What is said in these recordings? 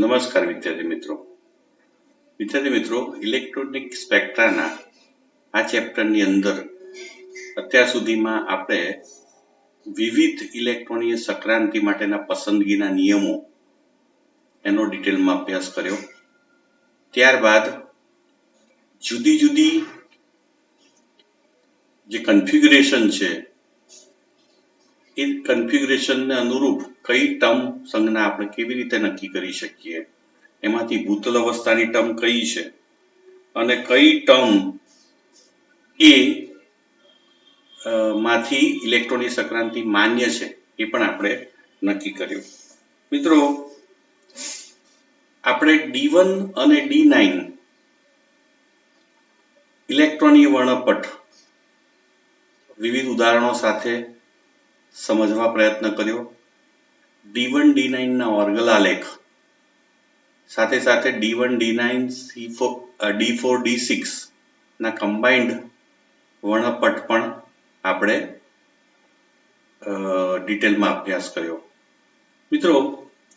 નમસ્કાર વિદ્યાર્થી મિત્રો ઇલેક્ટ્રોનિક સ્પેક્ટ્રાના આ ચેપ્ટરની અંદર અત્યાર સુધીમાં આપણે વિવિધ ઇલેક્ટ્રોનીય સંક્રાંતિ માટેના પસંદગીના નિયમો એનો ડિટેલમાં અભ્યાસ કર્યો. ત્યારબાદ જુદી જુદી જે કન્ફિગ્યુરેશન છે એ કન્ફિગ્યુરેશનને અનુરૂપ કઈ ટર્મ સંજ્ઞા આપણે કેવી રીતે નક્કી કરી શકીએ, એમાંથી ભૂતલ અવસ્થાની ટર્મ કઈ છે અને કઈ ટર્મ એ માંથી ઇલેક્ટ્રોનિક સંક્રાંતિ માન્ય છે એ પણ આપણે નક્કી કર્યું. મિત્રો, આપણે D1 અને D9 ઇલેક્ટ્રોનીય વર્ણપટ વિવિધ ઉદાહરણો સાથે સમજવા પ્રયત્ન કર્યો. D1 D9 ના વર્ગલાલેખ સાથે સાથે D1 D9 D4 D6 ના કમ્બાઇન્ડ વર્ણપટ પણ આપણે ડિટેલમાં અભ્યાસ કર્યો. મિત્રો,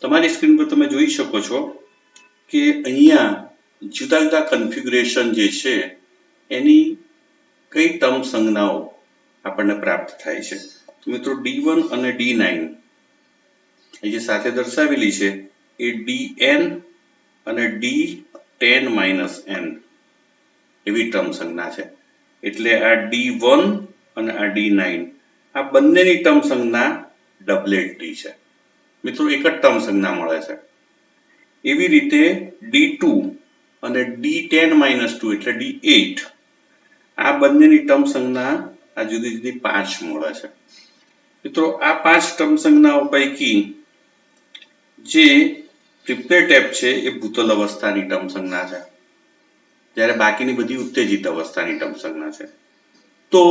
તમારી સ્ક્રીન પર તમે જોઈ શકો છો કે અહીંયા જુદા જુદા કન્ફિગ્યુરેશન જે છે એની કઈ ટર્મ સંજ્ઞાઓ આપણને પ્રાપ્ત થાય છે. મિત્રો, D1 અને D9 એ જે સાથે દર્શાવેલી છે એ Dn અને D10-n એવી ટર્મ સંજ્ઞા છે. એટલે આ D1 અને આ D9 આ બંનેની ટર્મ સંજ્ઞા ડબલેટ ડી છે. મિત્રો, એક જ ટર્મ સંજ્ઞા મળે છે. એવી રીતે D2 અને D10-2 એટલે D8 આ બંનેની ટર્મ સંજ્ઞા આ જુદી જુદી 5 મળે છે. મિત્રો, આ 5 ટર્મ સંજ્ઞાઓ પૈકી જે ટ્રિપ્લેટ F છે એ ભૂતલ અવસ્થાની ટર્મ સંજ્ઞા છે, જ્યારે બાકીની બધી ઉત્તેજિત અવસ્થાની ટર્મ સંજ્ઞા છે. તો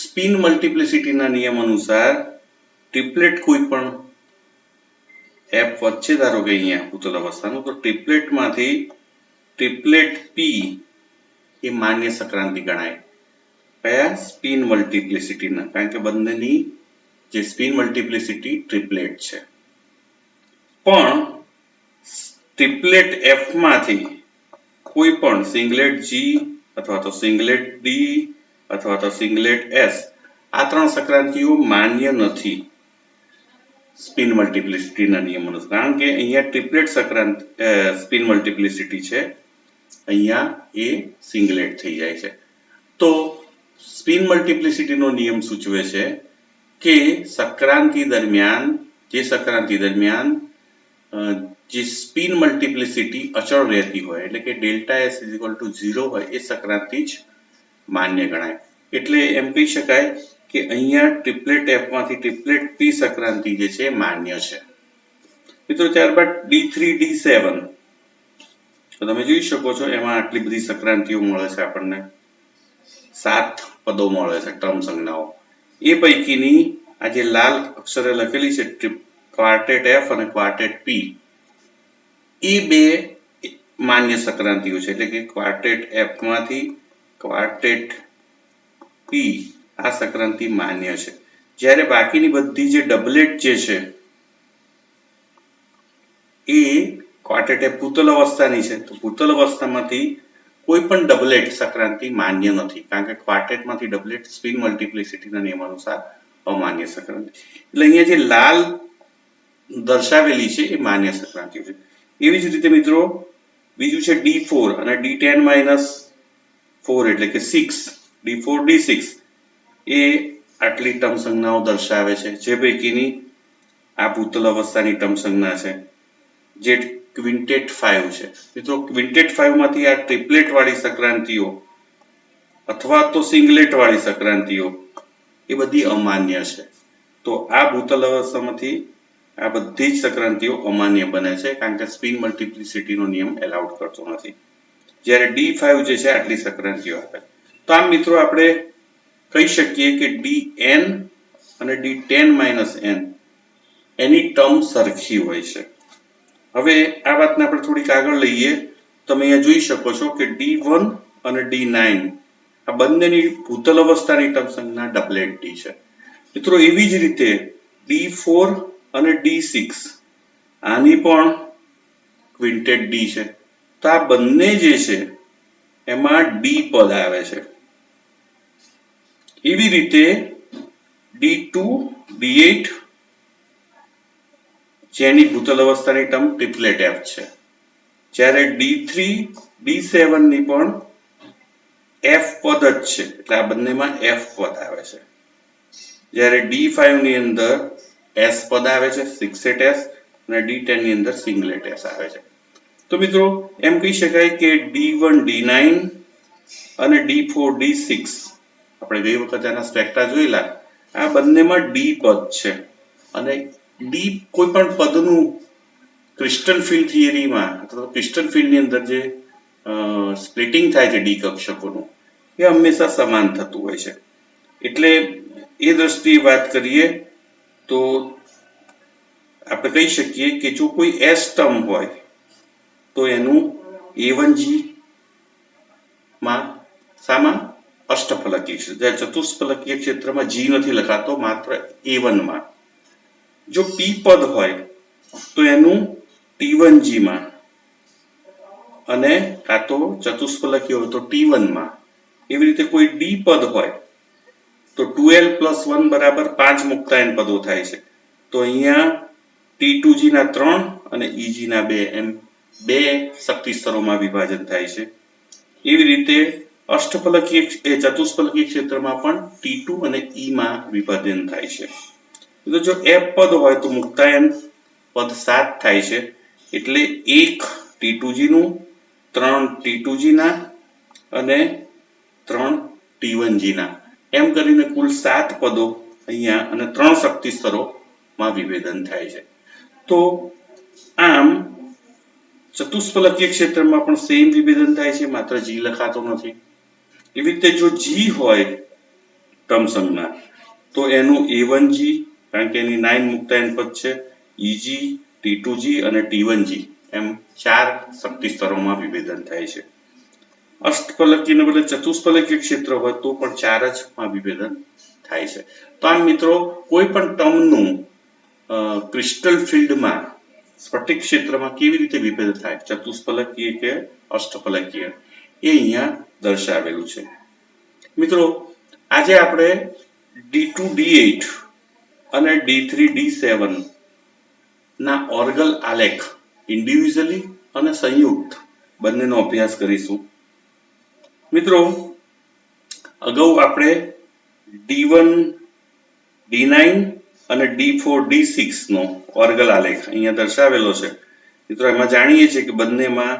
સ્પિન મલ્ટિપ્લિસિટીના નિયમ અનુસાર ટ્રિપ્લેટ કોઈ પણ F વચ્ચે, ધારો કે અહીંયા ભૂતલ અવસ્થાનું, તો ટ્રિપ્લેટમાંથી ટ્રિપ્લેટ P એ માન્ય સંક્રાંતિ ગણાય. કયા? સ્પિન મલ્ટિપ્લિસિટીના, કારણ કે બંનેની જે સ્પિન મલ્ટિપ્લિસિટી ટ્રિપ્લેટ છે. પણ ટ્રિપ્લેટ F માંથી કોઈ પણ સિંગલેટ G અથવા તો સિંગલેટ D અથવા તો સિંગલેટ S આ ત્રણ સંક્રાંતિઓ માન્ય નથી સ્પિન મલ્ટિપ્લિસિટીના નિયમ અનુસાર, કારણ કે અહીંયા ટ્રિપ્લેટ સ્પિન મલ્ટિપ્લિસિટી છે, અહીંયા એ સિંગલેટ થઈ જાય છે. તો સ્પિન મલ્ટિપ્લિસિટીનો નિયમ સૂચવે છે કે સંક્રાંતિ દરમિયાન જે સ્પિન મલ્ટિપ્લિસિટી અચળ રહેતી હોય, એટલે કે ડેલ્ટા S = 0 હોય, એ સંક્રાંતિ જ માન્ય ગણાય. એટલે એમ કહી શકાય કે અહીંયા ટ્રિપ્લેટ F માંથી ટ્રિપ્લેટ P સંક્રાંતિ જે છે માન્ય છે. મિત્રો, ત્યારબાદ D3 D7 તો તમે જોઈ શકો છો એમાં આટલી બધી સંક્રાંતિઓ મળે છે, આપણને 7 પદો મળે છે, ટર્મ સંજ્ઞાઓ. એ પૈકીની આ જે લાલ અક્ષરે લખેલી છે ક્વાર્ટેટ F અને ક્વાર્ટેટ P એ બે માન્ય સંક્રાંતિઓ છે. એટલે કે ક્વાર્ટેટ F માંથી ક્વાર્ટેટ P આ સંક્રાંતિ માન્ય છે, જ્યારે બાકીની બધી જે ડબલેટ જે છે એ ક્વાર્ટેટ F ભૂતલ અવસ્થાની છે. તો ભૂતલ અવસ્થામાંથી કોઈ પણ ડબલેટ સંક્રાંતિ માન્ય નથી, કારણ કે ક્વાર્ટેટમાંથી ડબલેટ સ્પિન મલ્ટિપ્લિસિટીના નિયમ અનુસાર અમાન્ય સંક્રાંતિ. એટલે અહીંયા જે લાલ દર્શાવેલી છે એ માન્ય સંક્રાંતિઓ છે. એવી જ રીતે મિત્રો, બીજું છે D4 અને D10-4 એટલે કે 6 D4 D6 એ આટલી ટર્મ સંજ્ઞાઓ દર્શાવે છે, જે પૈકીની આ ભૂતલ અવસ્થાની ટર્મ સંજ્ઞા છે જે ક્વિન્ટેટ 5 છે. મિત્રો, ક્વિન્ટેટ 5 માંથી આ ટ્રિપ્લેટ વાળી સંક્રાંતિઓ અથવા તો સિંગલેટ વાળી સંક્રાંતિઓ એ બધી અમાન્ય છે. તો આ ભૂતલ અવસ્થામાંથી આ બધી જ સંક્રાંતિઓ અમાન્ય બને છે, કારણ કે સ્પિન મલ્ટિપ્લિસિટીનો નિયમ એલાઉડ કરતો નથી. જ્યારે D5 જે છે આટલી સંક્રાંતિઓ આપે. તો આમ મિત્રો, આપણે કહી શકીએ કે Dn અને D10-n એની ટર્મ સરખી હોય છે. હવે આ વાતને આપણે થોડીક આગળ લઈએ. તમે અહીંયા જોઈ શકો છો કે D1 અને D9 આ બંનેની ભૂતલ અવસ્થાની ટર્મ સંજ્ઞા ડબલેટ ડી છે. મિત્રો, એવી જ રીતે D4 અને D6 આની પણ ક્વિન્ટેટ ડી છે. તો આ બંને જે છે એમાં ડી પદ આવે છે. એવી રીતે D2 D8 જેની ભૂતલ અવસ્થાની ટર્મ ટ્રિપલેટ F છે, જ્યારે D3 D7 ની પણ F પદ જ છે, એટલે આ બંનેમાં F પદ આવે છે. જ્યારે D5 ની અંદર S પદ આવે છે, સિક્સેટ S, અને D10 ની અંદર સિંગલેટ S આવે છે. તો મિત્રો એમ કહી શકાય કે D1 D9 અને D4 D6 આપણે ગઈ વખતે આના સ્પેક્ટ્રા જોયેલા, આ બંનેમાં ડી પદ છે. અને ડી કોઈ પણ પદનું ક્રિસ્ટલ ફિલ્ડ થિયરીમાં અથવા ક્રિસ્ટલ ફિલ્ડની અંદર જે સ્પ્લિટિંગ થાય છે ડી કક્ષકોનું, એ હંમેશા સમાન થતું હોય છે. એટલે એ દ્રષ્ટિએ વાત કરીએ તો આપણે કહી શકીએ કે જો કોઈ એસ ટર્મ હોય તો એનું A1G માં શામાં અષ્ટફલકીય ક્ષેત્ર, જ્યારે ચતુષ્ફલકીય ક્ષેત્રમાં G નથી લખાતો, માત્ર A1 માં. જો P પદ હોય તો એનું T1G માં, અને કાં તો ચતુષ્ફલકીય હોય તો T1 માં. એવી રીતે કોઈ ડી પદ હોય તો 2l + 1 = 5 મુક્તાયન પદો થાય છે. તો અહીંયા T2G ના 3 અને EG ના 2 એમ 2 શક્તિ સ્તરોમાં વિભાજન થાય છે. એવી રીતે ચતુષ્ફલકીય ક્ષેત્રમાં પણ T2 અને E માં વિભાજન થાય છે. તો જો F પદ હોય તો મુક્તાયન પદ 7 થાય છે, એટલે 1 T2G નું, 3 T2G ના અને 3 T1G ના, એમ કરીને કુલ 7 પદો અહીંયા અને 3 શક્તિ સ્તરોમાં વિભેદન થાય છે. તો આમ ચતુષ્ફલકીય ક્ષેત્રમાં પણ સેમ વિભેદન થાય છે, માત્ર G લખાતો નથી. એવી રીતે જો G હોય ટર્મ સંજ્ઞા તો એનું A1G, કારણ કે એની 9 મુક્તાયન પદ છે, EG, T2G અને T1G એમ 4 શક્તિ સ્તરોમાં વિભેદન થાય છે. અષ્ટફલકીયને બદલે ચતુષ્ફલકીય ક્ષેત્ર હોય તો પણ 4 જ માં વિભેદન થાય છે. તો આમ મિત્રો કોઈ પણ ટર્મનું ક્રિસ્ટલ ફિલ્ડમાં સ્ફટિક ક્ષેત્રમાં કેવી રીતે વિભેદન થાય, ચતુષ્ફલકીય કે અષ્ટફલકીય, એ અહીંયા દર્શાવેલું છે. મિત્રો આજે આપણે D2 D8 અને D3 D7 ના ઓર્ગલ આલેખ ઇન્ડિવિડ્યુઅલી અને સંયુક્ત બંનેનો અભ્યાસ કરીશું. મિત્રો અગાઉ આપણે D1 D9 અને D4 D6 નો ઓર્ગલ આલેખ અહીંયા દર્શાવેલો છે. મિત્રો એમાં જાણીએ છીએ કે બંનેમાં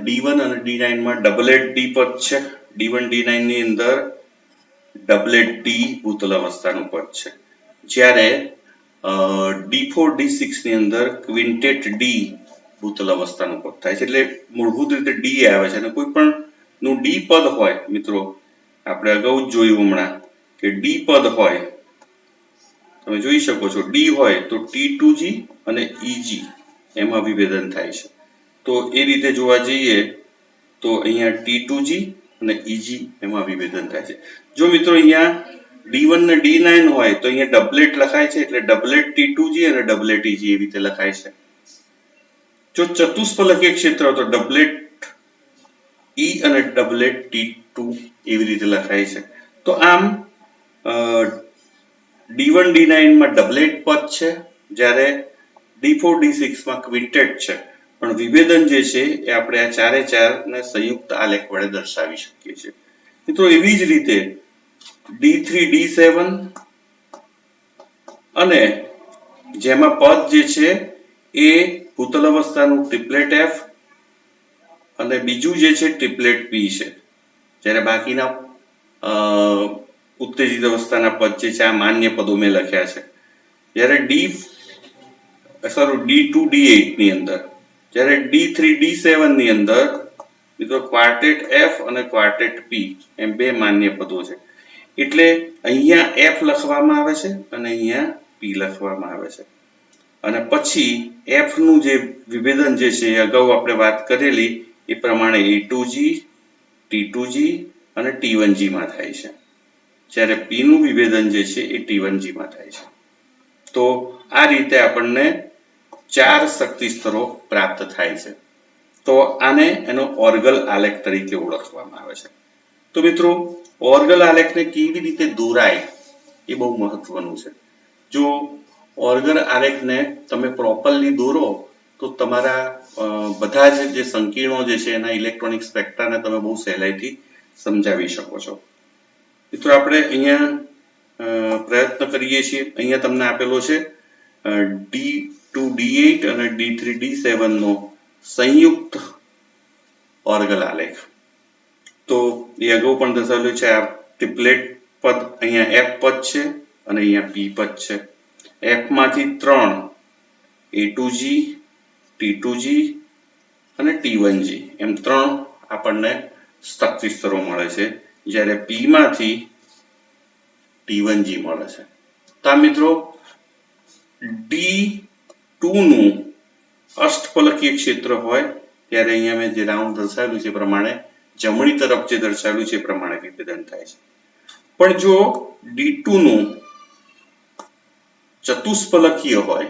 D1 અને D9 માં ડબલેટ ડી પદ છે. D1 D9 ની અંદર ડબલેટ ડી ભૂતલ અવસ્થાનું પદ છે, જ્યારે D4 D6 ની અંદર ક્વિન્ટેટ ડી ભૂતલ અવસ્થાનું પદ થાય છે. એટલે મૂળભૂત રીતે ડી આવે છે, અને કોઈ પણ નું ડી પદ હોય, મિત્રો આપણે અગાઉ જ જોયું હમણાં કે ડી પદ હોય, તમે જોઈ શકો છો ડી હોય તો T2G અને EG એમાં વિભેદન થાય છે. તો એ રીતે જોવા જઈએ તો અહીંયા T2G અને EG એમાં વિભેદન થાય છે. જો મિત્રો અહીંયા D1 ને D9 હોય તો અહીંયા ડબલેટ લખાય છે, એટલે ડબલેટ T2G અને ડબલેટ EG એવી રીતે લખાય છે. જો ચતુષ્ફલકીય ક્ષેત્ર હોય તો ડબલેટ E અને ડબલેટ T2 એવી રીતે લખાય છે. તો આમ D1 D9 માં ડબલેટ પદ છે, જ્યારે D4 D6 માં ક્વિન્ટેટ છે. પણ વિભેદન જે છે એ આપણે આ 4 ને સંયુક્ત આલેખ વડે દર્શાવી શકીએ છીએ. મિત્રો એવી જ રીતે D3 D7 અને જેમાં પદ જે છે એ ભૂતલ અવસ્થાનું ટ્રિપલેટ F અને બીજું જે છે ટ્રિપલેટ P છે, જ્યારે બાકીના ઉત્તેજિત અવસ્થાના પદ જે છે આ માન્ય પદો મેં લખ્યા છે. જ્યારે D2 D8 ની અંદર, જ્યારે D3 D7 ની અંદર મિત્રો ક્વાર્ટેટ F અને ક્વાર્ટેટ P એમ 2 માન્ય પદો છે. એટલે અહીંયા F લખવામાં આવે છે અને અહીંયા P લખવામાં આવે છે. અને પછી F નું જે વિભેદન જે છે એ અગાઉ આપણે વાત કરેલી એ પ્રમાણે A2G, T2G અને T1G માં થાય છે, જ્યારે P નું વિભેદન જે છે એ T1G માં થાય છે. તો આ રીતે આપણને 4 શક્તિ સ્તરો પ્રાપ્ત થાય છે. તો આને એનો ઓર્ગલ આલેખ તરીકે ઓળખવામાં આવે છે. તો મિત્રો ઓર્ગલ આલેખને કેવી રીતે દોરાય એ બહુ મહત્વનું છે. જો ઓર્ગલ આલેખને તમે પ્રોપરલી દોરો તો તમારા બધા જ જે સંકીર્ણો જે છે એના ઇલેક્ટ્રોનિક સ્પેક્ટ્રાને તમે બહુ સહેલાઈથી સમજાવી શકો છો. મિત્રો આપણે અહીંયા પ્રયત્ન કરીએ છીએ. અહીંયા તમને આપેલો છે D2D8 અને D3D7 નો સંયુક્ત ઓર્ગલ આલેખ. તો એ અગાઉ પણ દર્શાવેલું છે. આ ટ્રિપ્લેટ પદ અહીંયા F પદ છે અને અહીંયા P પદ છે. F માંથી 3 A2G, T2G અને T1G એમ 3 આપણને શક્તિ સ્તરો મળે છે, જ્યારે P માંથી T1G મળે છે. તો આ મિત્રો D2 નું અષ્ટફલકીય ક્ષેત્ર હોય ત્યારે અહીંયા મેં જે રાઉન્ડ દર્શાવેલું છે પ્રમાણે જમણી તરફ જે દર્શાવેલું છે એ પ્રમાણે વિભેદન થાય છે. પણ જો D2 નું ચતુષ્ફલકીય હોય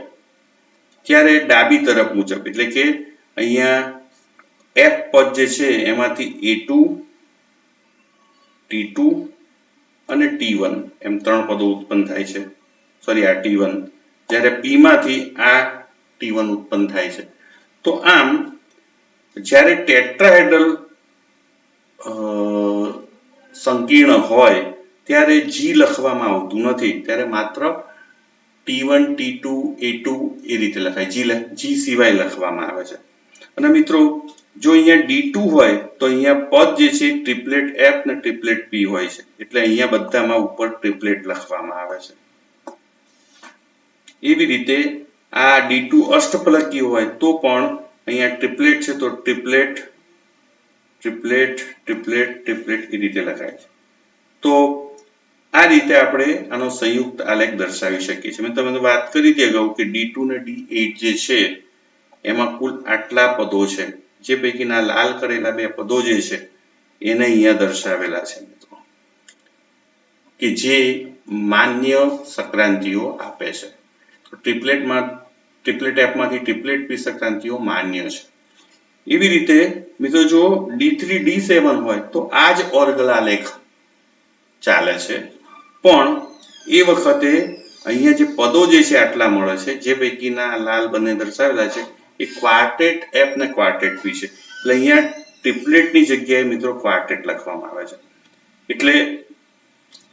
ત્યારે ડાબી તરફ મુજબ, એટલે કે અહીંયા F પદ જે છે એમાંથી A2, T2 અને T1 એમ 3 પદો ઉત્પન્ન થાય છે. સોરી, આ T1, જ્યારે P માંથી આ T1 ઉત્પન્ન થાય છે. તો આમ જ્યારે ટેટ્રાહેડ્રલ સંકીર્ણ હોય ત્યારે G લખવામાં આવતું નથી, ત્યારે માત્ર T1, T2, A2 એ રીતે લખાય, G સિવાય લખવામાં આવે છે. અને મિત્રો જો અહીંયા D2 હોય તો અહીંયા પદ જે છે ટ્રિપલેટ F ને ટ્રિપલેટ P હોય છે, એટલે અહીંયા બધામાં ઉપર ટ્રિપલેટ લખવામાં આવે છે. એવી રીતે આ D2 અષ્ટફલકીય હોય તો પણ અહીંયા ટ્રિપલેટ છે તો ટ્રિપલેટ, ટ્રિપલેટ, ટ્રિપલેટ, ટ્રિપલેટ એ રીતે લખાય છે. તો આ રીતે આપણે આનો સંયુક્ત આલેખ દર્શાવી શકીએ છીએ. મેં તમને વાત કરી હતી અગાઉ કે D2 ને D8 જે છે એમાં કુલ આટલા પદો છે, જે પૈકીના લાલ કરેલા 2 પદો જે છે એને અહીંયા દર્શાવેલા છે મિત્રો, કે જે માન્ય સંક્રાંતિઓ આપે છે. ટ્રિપલેટ F માંથી ટ્રિપલેટ P સંક્રાંતિઓ માન્ય છે. એવી રીતે મિત્રો જો D3D7 હોય તો આ જ ઓર્ગલ આલેખ ચાલે છે, પણ એ વખતે અહીંયા જે પદો જે છે આટલા મળે છે, જે પૈકીના લાલ બંને દર્શાવેલા છે એ ક્વાર્ટેટ F ને ક્વાર્ટેટ P છે. એટલે અહીંયા ટ્રિપલેટની જગ્યાએ મિત્રો ક્વાર્ટેટ લખવામાં આવે છે. એટલે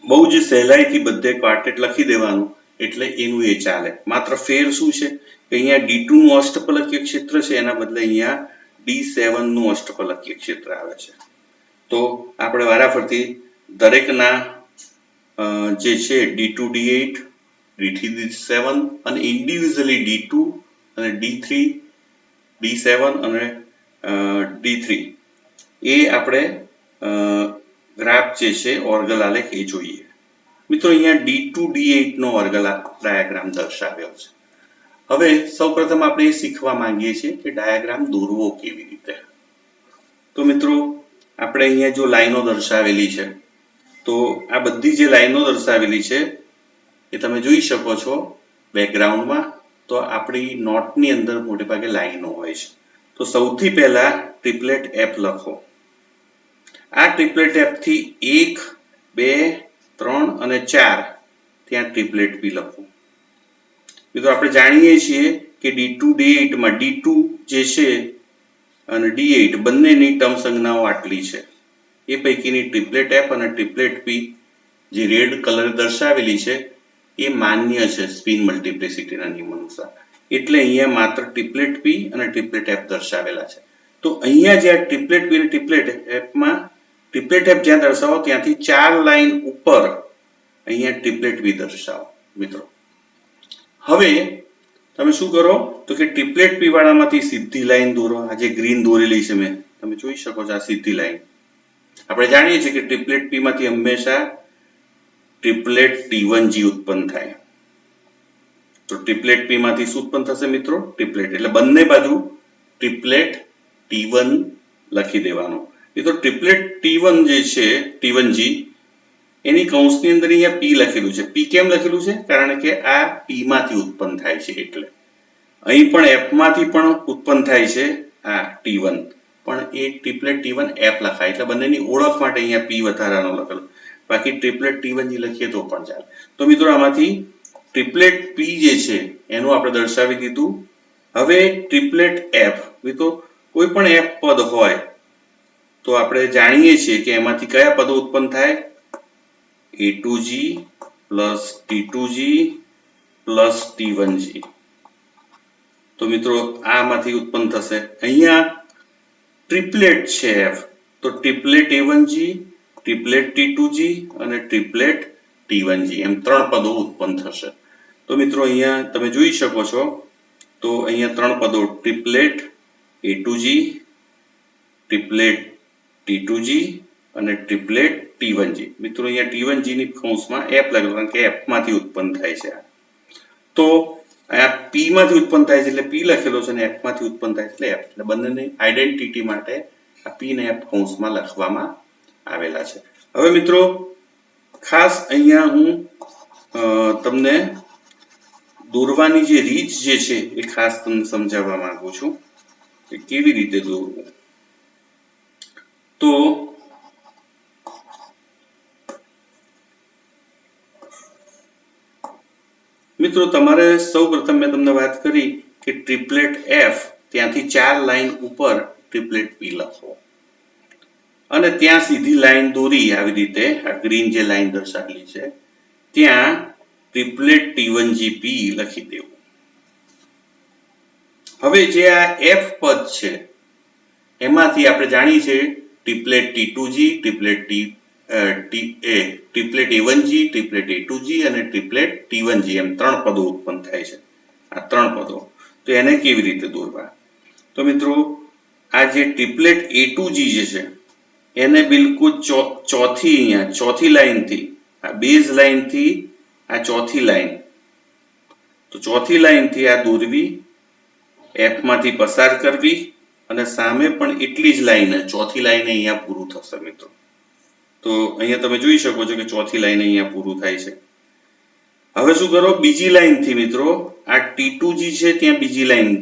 બહુ જ સહેલાઈથી બધે ક્વાર્ટેટ લખી દેવાનું, એટલે એનું એ ચાલે. માત્ર ફેર શું છે કે અહીંયા D2 નું અષ્ટફલકીય ક્ષેત્ર છે એના બદલે અહીંયા D7 નું અષ્ટફલકીય ક્ષેત્ર આવે છે. તો આપણે વારાફરતી દરેકના જે છે D2 D8, D3 D7 અને ઇન્ડિવિજ્યુઅલી D2 અને D3 D7 અને D3 એ આપણે ગ્રાફ જે છે ઓર્ગલ આલેખ એ જોઈએ. મિત્રો અહીંયા D2 D8 નો ઓર્ગલ ડાયાગ્રામ દર્શાવ્યો છે. હવે સૌપ્રથમ આપણે એ શીખવા માંગીએ છીએ કે ડાયાગ્રામ દોરવો કેવી રીતે. તો મિત્રો આપણે અહીંયા જો લાઈનો દર્શાવેલી છે, તો આ બધી જે લાઈનો દર્શાવેલી છે એ તમે જોઈ શકો છો બેકગ્રાઉન્ડમાં. તો આપણી નોટની અંદર મોટે ભાગે લાઈનો હોય છે. તો સૌથી પહેલા ટ્રિપલેટ F લખો. આ ટ્રિપલેટ F થી 1, 2, 3 અને 4 ત્યાં ટ્રિપલેટ P લખો. મિત્રો આપણે જાણીએ છીએ કે D2 D8 માં D2 જે છે અને D8 બંનેની ટર્મ સંજ્ઞાઓ આટલી છે. એ પૈકીની ટ્રિપલેટ F અને ટ્રિપલેટ P જે રેડ કલર દર્શાવેલી છે એ માન્ય છે સ્પિન મલ્ટિપ્લિસિટીના નિયમ અનુસાર. એટલે અહીંયા માત્ર ટ્રિપલેટ P અને ટ્રિપલેટ F દર્શાવેલા છે. તો અહીંયા જે ટ્રિપલેટ P અને ટ્રિપલેટ F માં ટ્રિપલેટ F જ્યાં દર્શાવો ત્યાંથી 4 લાઈન ઉપર અહીંયા ટ્રિપલેટ P દર્શાવો મિત્રો. હવે તમે શું કરો તો કે ટ્રિપલેટ P વાળામાંથી સીધી લાઈન દોરો. આ જે ગ્રીન દોરેલી છે મેં, તમે જોઈ શકો છો આ સીધી લાઈન. આપણે જાણીએ છીએ કે ટ્રિપલેટ P માંથી હંમેશા ટ્રિપલેટ T1G ઉત્પન્ન થાય. તો ટ્રિપલેટ P માંથી શું ઉત્પન્ન થશે મિત્રો? ટ્રિપલેટ. એટલે બંને બાજુ ટ્રિપલેટ T1 લખી દેવાનો. એ તો ટ્રિપલેટ T1 જે છે T1G એની કૌંસની અંદર અહીંયા P લખેલું છે. P કેમ લખેલું છે? કારણ કે આ P માંથી ઉત્પન્ન થાય છે એટલે. અહીં પણ F માંથી પણ ઉત્પન્ન થાય છે આ T1, પણ એ ટ્રિપલેટ T1 F લખાય એટલે બંનેની ઓળખ માટે અહીંયા P વધારાનો લખેલો, બાકી ટ્રિપલેટ T1 જે લખીએ તો પણ ચાલે. તો મિત્રો આમાંથી ટ્રિપલેટ P જે છે એનું આપણે દર્શાવી દીધું. હવે ટ્રિપલેટ F, મિત્રો કોઈ પણ F પદ હોય તો આપણે જાણીએ છીએ કે એમાંથી કયા પદો ઉત્પન્ન થાય? A2G plus T2G plus T1G. તો મિત્રો આમાંથી ઉત્પન્ન થશે. અહીંયા ટ્રિપલેટ છે F, તો ટ્રિપલેટ A1G, ટ્રિપલેટ T2G અને ટ્રિપલેટ T1G એમ 3 પદો ઉત્પન્ન થશે. તો મિત્રો અહીંયા તમે જોઈ શકો છો, તો અહીંયા 3 પદો ટ્રિપલેટ A2G, ટ્રિપલેટ T2G અને ટ્રિપલેટ T1G. મિત્રો અહીંયા T1G ની કૌંસમાં F લખેલું કારણ કે F માંથી ઉત્પન્ન થાય છે. તો આ P માંથી ઉત્પન્ન થાય છે એટલે P લખેલો છે અને F માંથી ઉત્પન્ન થાય છે એટલે F. એટલે બંનેની આઈડેન્ટિટી માટે આ P ને F કૌંસમાં લખવામાં આવેલા છે. હવે મિત્રો ખાસ અહીંયા હું તમને દોરવાની જે રીત જે છે એ ખાસ તમને સમજાવવા માંગુ છું કે કેવી રીતે દોરવું. તો મિત્રો તમારે સૌપ્રથમ મેં તમને વાત કરી કે ટ્રિપલેટ F ત્યાંથી 4 લાઈન ઉપર ટ્રિપલેટ P લખો અને ત્યાં સીધી લાઈન દોરી આવી રીતે આ ગ્રીન જે લાઈન દર્શાવેલી છે ત્યાં ટ્રિપલેટ T1GP લખી દેવું. હવે જે આ F પદ છે એમાંથી આપણે જાણીએ છીએ triplet T2G, triplet A1G, triplet A2G અને ટ્રિપલેટ T1G એમ 3 પદો ઉત્પન્ન થાય છે. આ 3 પદો, તો એને કેવી રીતે દોરવા? તો મિત્રો આ જે ટ્રિપલેટ A2G જે છે એને બિલકુલ ચોથી લાઈનથી આ બેઝ લાઈનથી આ ચોથી લાઈન, તો ચોથી લાઈનથી આ દોરવી, F માંથી પસાર કરવી અને સામે પણ એટલી જ લાઈન, ચોથી લાઈન અહીંયા પૂરું થશે મિત્રો. તો અહીંયા તમે જોઈ શકો છો કે ચોથી લાઈન અહીંયા પૂરું થાય છે. હવે શું કરો? બીજી લાઈનથી મિત્રો આ T2G છે ત્યાં બીજી લાઈન,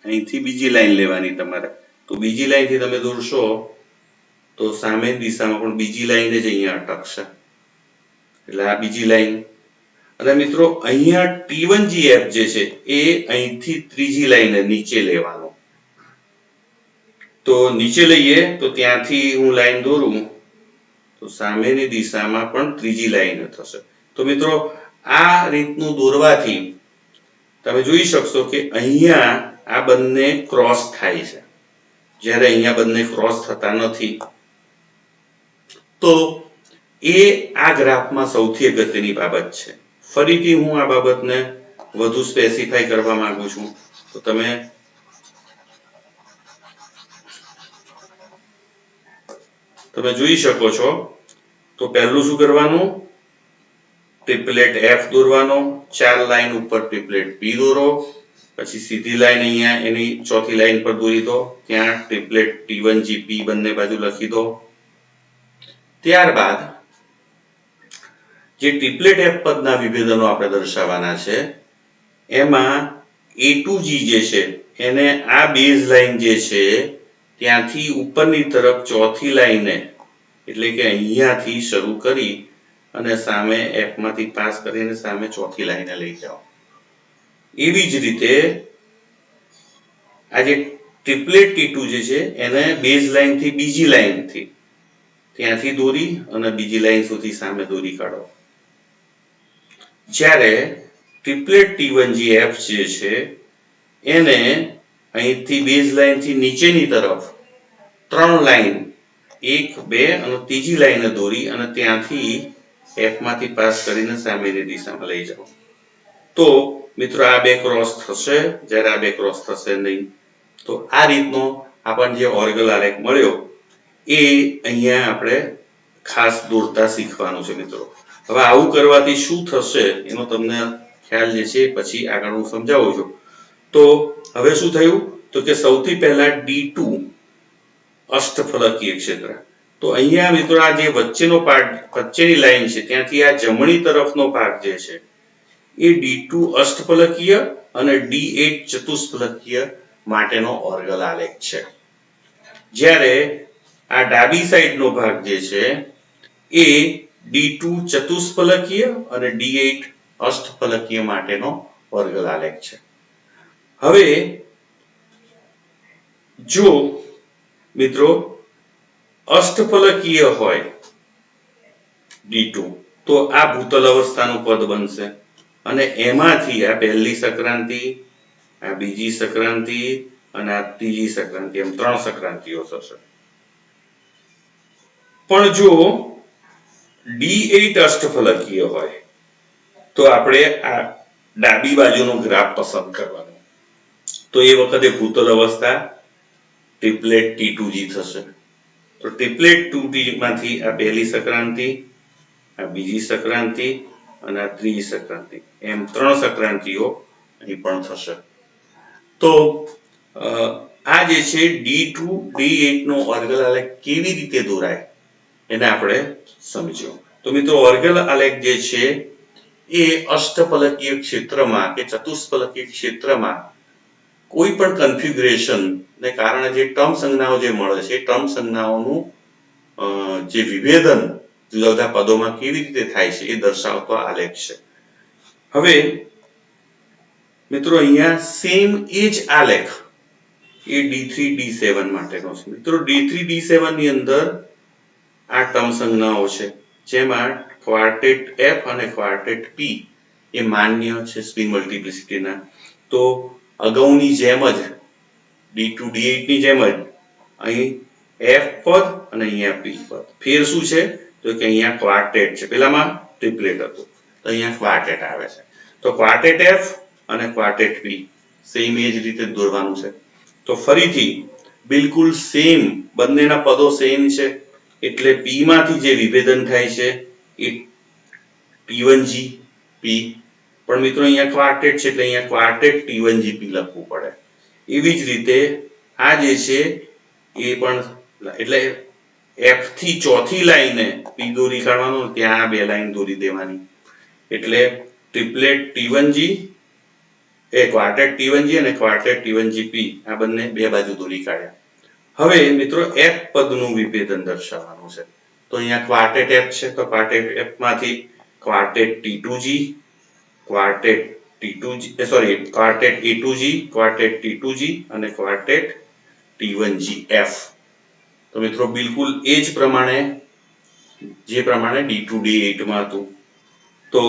અહીંથી બીજી લાઈન લેવાની તમારે. તો બીજી લાઈનથી તમે દોરશો તો સામે દિશામાં પણ બીજી લાઈન જ અહીંયા અટકશે એટલે આ બીજી લાઈન. અને મિત્રો અહીંયા T1GF જે છે એ અહીંથી ત્રીજી લાઈન નીચે લેવાનો. તો નીચે લઈએ તો ત્યાંથી હું લાઈન દોરું તો સામેની દિશામાં પણ ત્રીજી લાઈન થશે. તો મિત્રો આ રીતનું દોરવાથી તમે જોઈ શકશો કે અહીંયા આ બંને ક્રોસ થાય છે જ્યારે અહીંયા બંને ક્રોસ થતા નથી. તો એ આ ગ્રાફમાં સૌથી અગત્યની બાબત છે. ફરીથી હું આ બાબતને વધુ સ્પેસિફાઈ કરવા માંગુ છું. તો તમે જોઈ શકો છો. તો પહેલું શું કરવાનું? ટ્રિપલેટ F દોરવાનો, 4 લાઈન ઉપર ટ્રિપલેટ P દોરો, પછી સીધી લાઈન અહીંયા એની ચોથી લાઈન પર દોરી દો, ત્યાં ટ્રિપલેટ T1GP બંને બાજુ લખી દો. ત્યારબાદ જે ટ્રિપલેટ F પદના વિભેદનો આપણે દર્શાવવાના છે એમાં A2G જે છે એને આ બેઝ લાઈન જે છે ત્યાંથી ઉપરની તરફ ચોથી લાઈને એટલે કે અહીંયાથી શરૂ કરી અને સામે F માંથી પાસ કરીને સામે ચોથી લાઈને લઈ જાઓ. એવી જ રીતે આ જે ટ્રિપલેટ T2 જે છે એને બેઝ લાઈનથી બીજી લાઈનથી ત્યાંથી દોરી અને બીજી લાઈન સુધી સામે દોરી કાઢો. જ્યારે ટ્રિપલેટ T1GF જે છે એને અહીંથી બેઝ લાઈનથી નીચેની તરફ 3 લાઈન, 1, 2 અને ત્રીજી લાઈન દોરી અને ત્યાંથી F માંથી પાસ કરીને સામેની દિશામાં લઈ જાઓ. તો મિત્રો આ બે ક્રોસ થશે, જ્યારે આ બે ક્રોસ થશે નહીં. તો આ રીતનો આપણને જે ઓર્ગલ આલેખ મળ્યો એ અહીંયા આપણે ખાસ દોરતા શીખવાનું છે મિત્રો. હવે આવું કરવાથી શું થશે એનો તમને ખ્યાલ જે છે પછી આગળ હું સમજાવું છું. તો હવે શું થયું? તો કે સૌથી પહેલા D2 અષ્ટફલકીય ક્ષેત્ર. તો અહીંયા મિત્રો આ જે વચ્ચેનો પાર્ટ, વચ્ચેની લાઈન છે ત્યાંથી આ જમણી તરફનો ભાગ જે છે એ D2 અષ્ટફલકીય અને D8 ચતુષ્ફલકીય માટેનો ઓર્ગલ આલેખ છે. જ્યારે આ ડાબી સાઈડનો ભાગ જે છે એ D2 ચતુષ્ફલકીય અને D8 અષ્ટફલકીય માટેનો ઓર્ગલ આલેખ છે. હવે જો મિત્રો અષ્ટફલકીય હોય D2 તો આ ભૂતલ અવસ્થાનું પદ બનશે અને એમાંથી આ પહેલી સંક્રાંતિ, આ બીજી સંક્રાંતિ અને આ ત્રીજી સંક્રાંતિ, એમ 3 સંક્રાંતિઓ થશે. પણ જો D8 અષ્ટફલકીય હોય તો આપણે આ ડાબી બાજુનો ગ્રાફ પસંદ કરવાનો. તો એ વખતે ભૂતલ અવસ્થા ટ્રિપલેટ T2G થશે. તો ટ્રિપલેટ 2G માંથી આ પહેલી સંક્રાંતિ, આ બીજી સંક્રાંતિ અને આ ત્રીજી સંક્રાંતિ, એમ 3 સંક્રાંતિઓ અહીં પણ થશે. તો આ જે છે D2 D8 નો ઓર્ગલ આલેખ કેવી રીતે દોરાય એને આપણે સમજો. તો મિત્રો ઓર્ગલ આલેખ જે છે એ અષ્ટફલકીય ક્ષેત્રમાં કે ચતુષ્ફલકીય ક્ષેત્રમાં કોઈ પણ કન્ફિગ્યુરેશન ને કારણે જે ટર્મ સંજ્ઞાઓ જે મળે છે એ ટર્મ સંજ્ઞાઓનું જે વિભેદન જુદા જુદા પદોમાં કેવી રીતે થાય છે એ દર્શાવતો આલેખ છે. હવે મિત્રો અહીંયા સેમ એ જ આલેખ એ D3 D7 માટેનો છે. મિત્રો D3 D7 ની અંદર આ ટર્મ સંજ્ઞાઓ છે જેમાં ક્વાર્ટેટ F અને ક્વાર્ટેટ P એ માન્ય છે સ્પિન મલ્ટીપ્લિસિટીના. તો અગાઉની જેમ જ D2 D8 ની જેમ જ અહીં F પદ અને અહીંયા P પદ. ફેર શું છે તો કે અહીંયા ક્વાર્ટેટ છે, પેલામાં ટ્રિપલેટ હતું તો અહીંયા ક્વાર્ટેટ આવે છે. તો ક્વાર્ટેટ F અને ક્વાર્ટેટ P સેમ એ જ રીતે દોરવાનું છે. તો ફરીથી બિલકુલ સેમ, બંનેના પદો સેમ છે એટલે P માંથી જે વિભેદન થાય છે એ T1G P. પણ મિત્રો અહીંયા ક્વાર્ટેટ છે એટલે અહીંયા ક્વાર્ટેટ T1G P લખવું પડે. એવી જ રીતે આ જે છે એ પણ, એટલે F થી ચોથી લાઈને P દોરી કાઢવાનું, ત્યાં આ બે લાઈન દોરી દેવાની એટલે ટ્રિપલેટ T1G એ ક્વાર્ટેટ T1G અને ક્વાર્ટેટ T1G P આ બંને બે બાજુ દોરી કાઢ્યા. હવે મિત્રો F પદનું વિભેદન દર્શાવવાનું છે. તો અહીંયા ક્વાર્ટેટ F છે તો ક્વાર્ટેટ F માંથી ક્વાર્ટેટ T2G, ક્વાર્ટેટ T2G ક્વાર્ટેટ A2G, ક્વાર્ટેટ T2G અને ક્વાર્ટેટ T1GF. તો મિત્રો બિલકુલ એ જ પ્રમાણે જે પ્રમાણે D2 D8 માં હતું. તો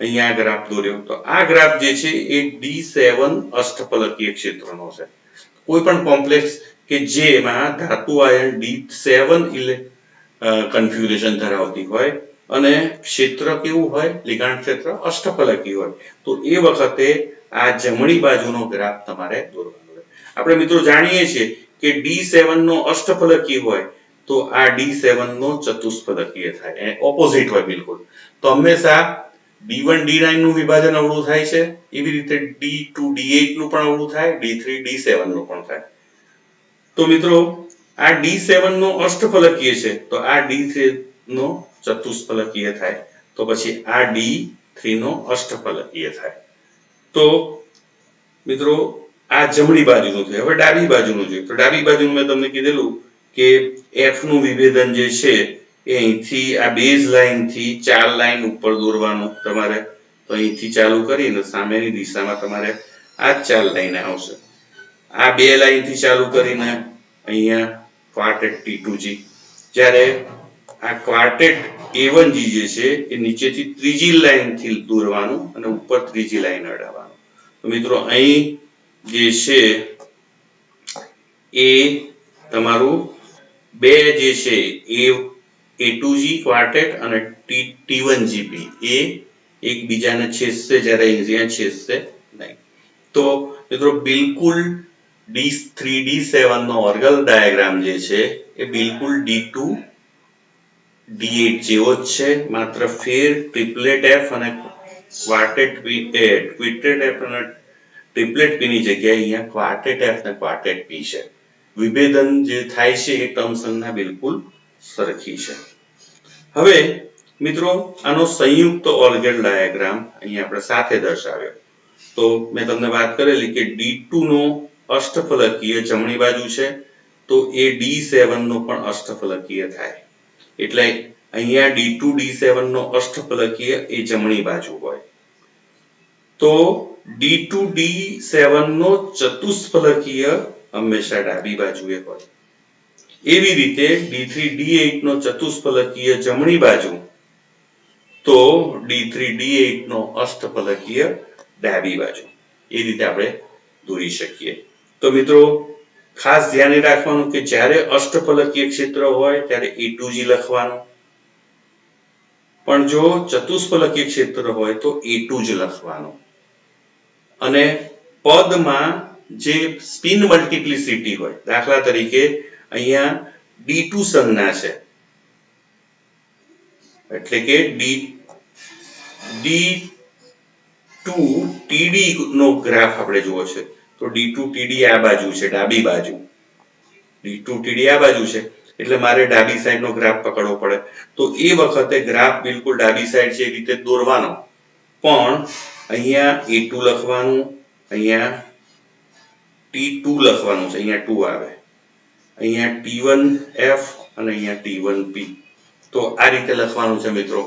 અહીંયા ગ્રાફ દોર્યો. તો આ ગ્રાફ જે છે એ D7 અષ્ટફલકીય ક્ષેત્રનો છે. કોઈ પણ કોમ્પ્લેક્સ કે જેમાં ધાતુ આયન D7 કન્ફિગ્યુરેશન ધરાવતી હોય અને ક્ષેત્ર કેવું હોય, લિગાન્ડ ક્ષેત્ર અષ્ટફલકી હોય, તો એ વખતે આ જમણી બાજુનો ગ્રાફ તમારે દોરવાનો છે. આપણે મિત્રો જાણીએ છીએ કે D7 નો અષ્ટફલકી હોય તો આ D7 નો ચતુષ્ફલકીય થાય, એ ઓપોઝિટ હોય બિલકુલ. તો હંમેશા D1 D9 નું વિભાજન અવળું થાય છે, એવી રીતે D2 D8 નું પણ અવળું થાય, D3 D7 નું પણ થાય. તો મિત્રો આ D7 નો અષ્ટફલકીય છે તો આ D3 નો ચતુષ્ફલકીય થાય, તો પછી આ D3 નો અષ્ટફલકીય થાય. તો મિત્રો આ જમણી બાજુનું થયું. હવે ડાબી બાજુનું જોઈએ. તો ડાબી બાજુનું મેં તમને કીધેલું કે F નું વિભેદન જે છે એ અહીંથી આ બેઝ લાઈન થી 4 લાઈન ઉપર દોરવાનું તમારે. તો અહીંથી ચાલુ કરીને સામેની દિશામાં તમારે આ 4 લાઈન આવશે. આ બે લાઈન થી ચાલુ કરીને અહીંયા ક્વાર્ટેટ T2G, જ્યારે આ ક્વાર્ટેટ A1G જે છે એ નીચેથી ત્રીજી લાઈન થી દોરવાનું અને ઉપર ત્રીજી લાઈન અડાવવાનું. તો મિત્રો અહીં જે છે એ તમારું બે જે છે A2G ક્વાર્ટેટ અને T1GP એ એકબીજાને છેદશે, જ્યારે અહીંયા છેદશે નહીં. તો મિત્રો બિલકુલ D3 D7 નો ઓર્ગલ ડાયાગ્રામ જે છે એ બિલકુલ D2 D8 જેવો જ છે, માત્ર ફેર ટ્રિપલેટ F અને ક્વાર્ટેટ P ક્વિટેટ F અને ટ્રિપલેટ P ની જગ્યાએ અહીંયા ક્વાર્ટેટ F અને ક્વાર્ટેટ P છે. વિભેદન જે થાય છે એ ટર્મ સંજ્ઞા બિલકુલ સરખી છે. હવે મિત્રો આનો સંયુક્ત ઓર્ગન ડાયાગ્રામ અહીંયા આપણે સાથે દર્શાવ્યો. તો મેં તમને વાત કરેલી કે D2 નો અષ્ટફલકીય જમણી બાજુ છે, તો એ D7 નો પણ અષ્ટફલકીય થાય. એટલે અહીંયા D2 D7 નો અષ્ટફલકીય એ જમણી બાજુ હોય, તો D2 D7 નો ચતુષ્ફલકીય હંમેશા ડાબી બાજુએ હોય. એવી રીતે D3 D8 નો ચતુષ્ફલકીય જમણી બાજુ, તો D3 D8 નો અષ્ટફલકીય ડાબી બાજુ. એ રીતે આપણે દોરી શકીએ. તો મિત્રો ખાસ ધ્યાને રાખવાનું કે જ્યારે અષ્ટફલકીય ક્ષેત્ર હોય ત્યારે A2G લખવાનું, પણ જો ચતુષ્ફલકીય ક્ષેત્ર હોય તો A2 જ લખવાનું. અને પદમાં જે સ્પિન મલ્ટિપ્લિસિટી હોય, દાખલા તરીકે અહીંયા D2 સંજ્ઞા છે, એટલે કે D2 TD નો ગ્રાફ આપણે જોવો છે, તો D2 TD આ બાજુ છે, ડાબી બાજુ. D2 TD આ બાજુ છે એટલે મારે ડાબી સાઈડ નો ગ્રાફ પકડવો પડે. તો એ વખતે ગ્રાફ બિલકુલ ડાબી સાઈડ છે એ રીતે દોરવાનો, પણ અહીંયા A2 લખવાનું, અહીંયા T2 લખવાનું છે, અહીંયા 2 આવે, અહીંયા T1F અને અહીંયા T1P. તો આ રીતે લખવાનું છે મિત્રો.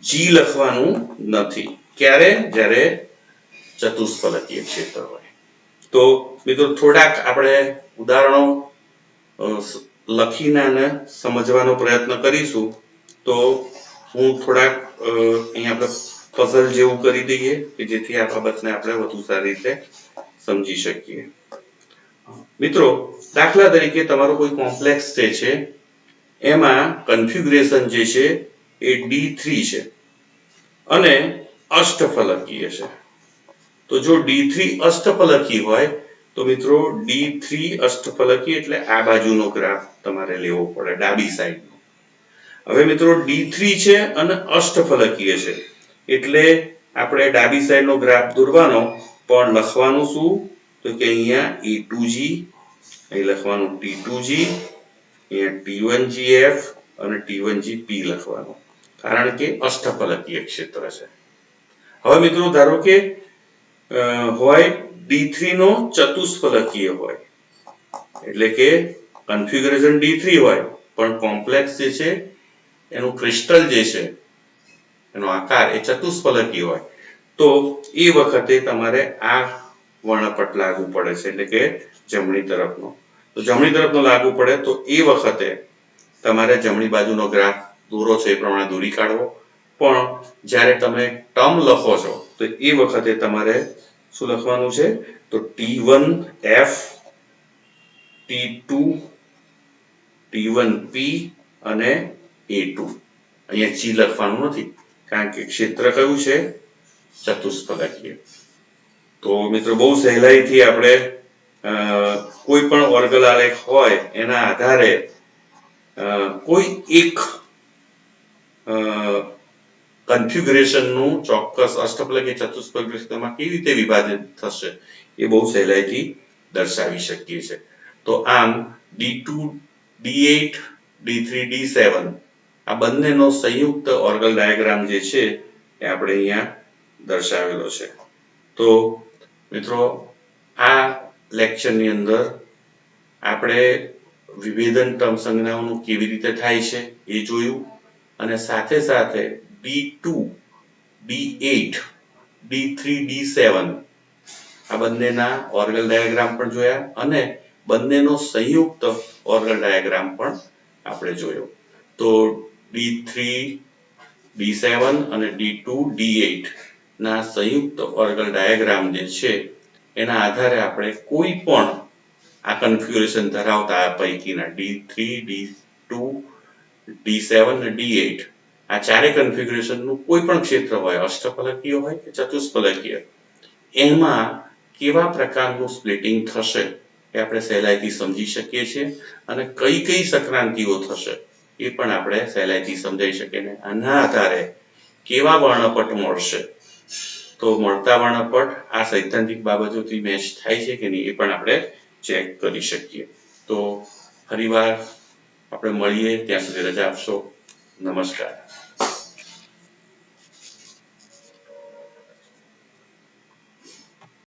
G લખવાનું નથી. ક્યારે? જ્યારે ચતુષ્ફલકીય ક્ષેત્ર હોય. તો મિત્રો થોડાક આપણે ઉદાહરણો લખીને અને સમજવાનો પ્રયત્ન કરીશું. તો હું થોડાક અહીંયા આપણે પઝલ જેવું કરી દઈએ કે જેથી આ બાબતને આપણે વધુ સારી રીતે સમજી શકીએ. મિત્રો દાખલા તરીકે તમારો કોઈ કોમ્પ્લેક્સ જે છે એમાં કન્ફિગ્યુરેશન જે છે એ D3 છે અને અષ્ટફલકીય છે. તો જો D3 અષ્ટફલકી હોય તો મિત્રો D3 અષ્ટફલકી એટલે આ બાજુનો ગ્રાફ તમારે લેવો પડે, ડાબી સાઈડનો. હવે મિત્રો D3 છે અને અષ્ટફલકીય છે એટલે આપણે ડાબી સાઈડનો ગ્રાફ દોરવાનો, પણ લખવાનું શું? તો કે અહીંયા A2G, અહીં લખવાનું T2G, અહીંયા T1GF અને T1GP લખવાનું, કારણ કે અષ્ટફલકીય ક્ષેત્ર છે. હવે મિત્રો ધારો કે હોય D3 નો ચતુષ્ફલકીય હોય, એટલે કે કન્ફિગ્યુરેશન D3 હોય પણ કોમ્પ્લેક્સ જે છે એનું ક્રિસ્ટલ જે છે એનો આકાર એ ચતુષ્ફલકીય હોય, તો એ વખતે તમારે આ વર્ણપટ લાગુ પડે છે, એટલે કે જમણી તરફનો. તો જમણી તરફનો લાગુ પડે તો એ વખતે તમારે જમણી બાજુનો ગ્રાફ દોરો છે એ પ્રમાણે દોરી કાઢવો. પણ જ્યારે તમે ટર્મ લખો છો તો એ વખતે તમારે શું લખવાનું છે? તો T1F, T2, T1P અને A2. અહીંયા G લખવાનું નથી કારણ કે ક્ષેત્ર કયું છે? ચતુષ્ફલકીય. તો મિત્રો બહુ સહેલાઈથી આપણે કોઈ પણ વર્ગલ આલેખ હોય એના આધારે કોઈ એક કન્ફિગ્યુરેશનનું ચોક્કસ અષ્ટફલકીય ચતુષ્ફલકીય ક્ષેત્રમાં કેવી રીતે વિભાજન થશે એ બહુ સહેલાઈથી દર્શાવી શકીએ છીએ. તો આમ D2 D8 D3 D7 આ બંનેનો સંયુક્ત ઓર્ગલ ડાયાગ્રામ જે છે એ આપણે અહીંયા દર્શાવેલો છે. તો મિત્રો આ લેક્ચરની અંદર આપણે વિભેદન ટર્મ સંજ્ઞાઓનું કેવી રીતે થાય છે એ જોયું, અને સાથે સાથે D2 D8 D3 D7 આ બંનેના ઓર્ગલ ડાયાગ્રામ પણ જોયા, અને બંનેનો સંયુક્ત ઓર્ગલ ડાયાગ્રામ પણ આપણે જોયો. તો D3 D7 અને D2 D8 ના સંયુક્ત ઓર્ગલ ડાયાગ્રામ જે છે એના આધારે આપણે કોઈ પણ આ કન્ફિગ્યુરેશન ધરાવતા આ પૈકીના D3 D2 D7 અને D8 આ ચારે કન્ફિગ્યુરેશનનું કોઈ પણ ક્ષેત્ર હોય, અષ્ટફલકીય હોય કે ચતુષ્ફલકીય, એમાં કેવા પ્રકારનું સ્પ્લિટિંગ થશે એ આપણે સહેલાઈથી સમજી શકીએ છીએ, અને કઈ કઈ સંક્રાંતિઓ થશે એ પણ આપણે સહેલાઈથી સમજાઈ શકીએ. ને આના આધારે કેવા વર્ણપટ મળશે, તો મળતા વર્ણપટ આ સૈદ્ધાંતિક બાબતોથી મેચ થાય છે કે નહીં એ પણ આપણે ચેક કરી શકીએ. તો ફરીવાર આપણે મળીએ, ત્યાં સુધી રજા આપશો. નમસ્કાર.